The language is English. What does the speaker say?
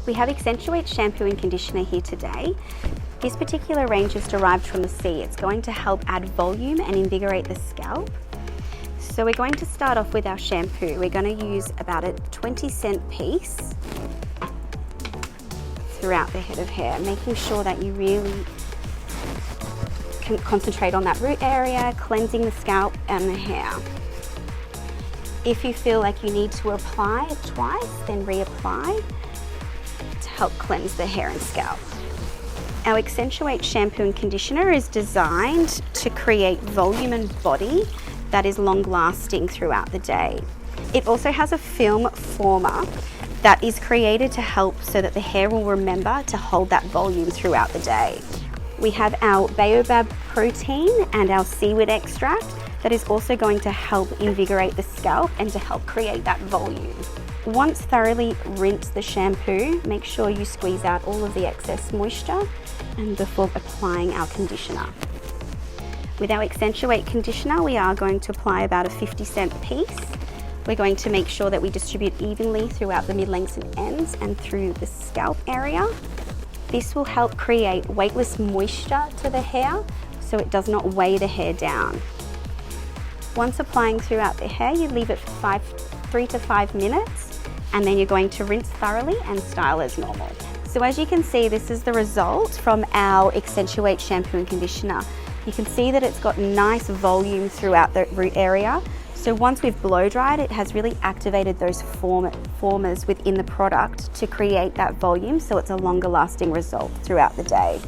We have Accentu8 shampoo and conditioner here today. This particular range is derived from the sea. It's going to help add volume and invigorate the scalp. So we're going to start off with our shampoo. We're going to use about a 20-cent piece throughout the head of hair, making sure that you really can concentrate on that root area, cleansing the scalp and the hair. If you feel like you need to apply it twice, then reapply to help cleanse the hair and scalp. Our Accentu8 shampoo and conditioner is designed to create volume and body that is long lasting throughout the day. It also has a film former that is created to help so that the hair will remember to hold that volume throughout the day. We have our Baobab protein and our Seaweed extract that is also going to help invigorate the scalp and to help create that volume. Once thoroughly rinse the shampoo, make sure you squeeze out all of the excess moisture and before applying our conditioner. With our Accentu8 conditioner, we are going to apply about a 50-cent piece. We're going to make sure that we distribute evenly throughout the mid-lengths and ends and through the scalp area. This will help create weightless moisture to the hair so it does not weigh the hair down. Once applying throughout the hair, you leave it for 3 to 5 minutes, and then you're going to rinse thoroughly and style as normal. So as you can see, this is the result from our Accentu8 shampoo and conditioner. You can see that it's got nice volume throughout the root area. So once we've blow dried, it has really activated those formers within the product to create that volume, so it's a longer lasting result throughout the day.